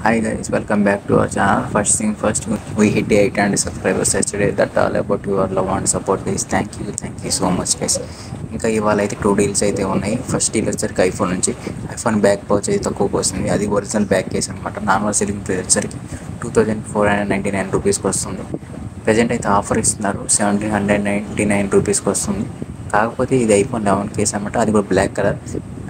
Hi guys, welcome back to our channel. First thing first, we hit 800 subscribers yesterday. That all about your love and support guys. Thank you so much guys. ఇంకా ఇవాళ అయితే 2 deals అయితే ఉన్నాయి. First deal వచ్చరికి iPhone నుంచి iPhone back pouch అయితే తక్కువకి వస్తుంది. అది ఒరిజినల్ బ్యాక్ కేస్ అనమాట. నార్మల్ సెల్లింగ్ ప్రైస్ వచ్చరికి 2499 రూపీస్కి వస్తుంది. ప్రజెంట్ అయితే ఆఫర్ ఇస్తున్నారు 1799 రూపీస్కి వస్తుంది. కాకపోతే ఇది ఐఫోన్ 11 కేస్ అనమాట. అది కూడా బ్లాక్ కలర్.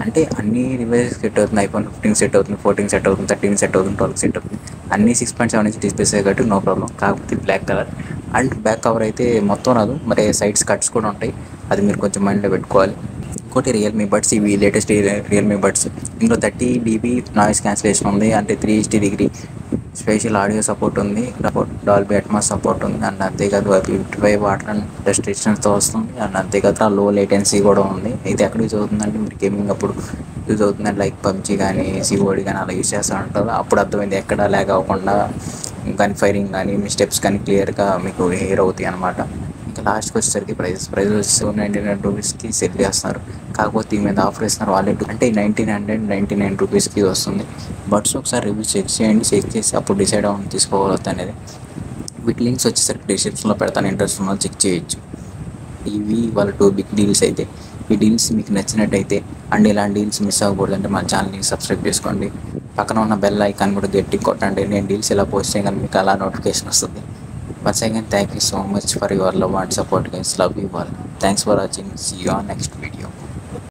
అంటే అన్ని డివైసెస్ సెట్ అవుతుంది. ఐఫోన్ 15 సెట్ అవుతుంది, 14 సెట్ అవుతుంది, 13 సెట్ అవుతుంది, 12 సెట్ అవుతుంది. అన్ని 6.7 ఇంచ్ డిస్ప్లేస్ కాబట్టి నో ప్రాబ్లం. కాకపోతే black colour and back cover అయితే మొత్తం రాదు, మరి సైడ్స్ కట్స్ కూడా ఉంటాయి. అది మీరు కొంచెం మైండ్లో పెట్టుకోవాలి. ఇంకోటి రియల్మీ బడ్స్, ఇవి లేటెస్ట్ రియల్మీ బడ్స్. ఇందులో 30 dB నాయిస్ క్యాన్సిలేషన్ ఉంది. అంటే 360 డిగ్రీ స్పెషల్ ఆడియో సపోర్ట్ ఉంది, డాల్బీ అట్మాస్ సపోర్ట్ ఉంది. అండ్ అంతేకాదు 55 వాటర్ అండ్ రెస్ట్రిక్షన్స్తో వస్తుంది. అండ్ అంతేకాదు లో లేటెన్సీ కూడా ఉంది. ఇది ఎక్కడ యూజ్ అవుతుందంటే మీరు గేమింగ్ అప్పుడు యూజ్ అవుతుందండి. లైక్ పబ్జీ కానీ సిఓడి కానీ అలా యూజ్ చేస్తూ ఉంటారు. అప్పుడు అర్థమైంది ఎక్కడ ల్యాగ్ అవ్వకుండా గన్ ఫైరింగ్ కానీ మీ స్టెప్స్ కానీ క్లియర్గా మీకు హెయిర్ అవుతాయి అనమాట. ఇంకా లాస్ట్కి వచ్చేసరికి ప్రైస్ వచ్చి 799 రూపీస్కి సెల్ చేస్తున్నారు. కాకపోతే దీని మీద ఆఫర్ ఇస్తున్నారు వాళ్ళే. అంటే 1999 రూపీస్కి వస్తుంది. బడ్స్ ఒకసారి రివ్యూ చెక్ చేయండి. చెక్ చేసి అప్పుడు డిసైడ్ అవ్వండి తీసుకోవాలి అనేది. వీటి లింక్స్ వచ్చేసరికి డిస్క్రిప్షన్లో పెడతాను, ఇంట్రెస్ట్ ఉన్న చెక్ చేయొచ్చు. ఇవి వాళ్ళ 2 బిగ్ డీల్స్ అయితే. ఈ డీల్స్ మీకు నచ్చినట్టయితే అండ్ ఇలాంటి డీల్స్ మిస్ అవ్వకూడదంటే మన ఛానల్ని సబ్స్క్రైబ్ చేసుకోండి. పక్కన ఉన్న బెల్ ఐకాన్ కూడా గట్టి కొట్టండి. నేను డీల్స్ ఇలా పోస్ట్ చేయగానే మీకు అలా నోటిఫికేషన్ వస్తుంది. Once again, thank you so much for your love and support guys. Love you all. Thanks for watching. See you on next video.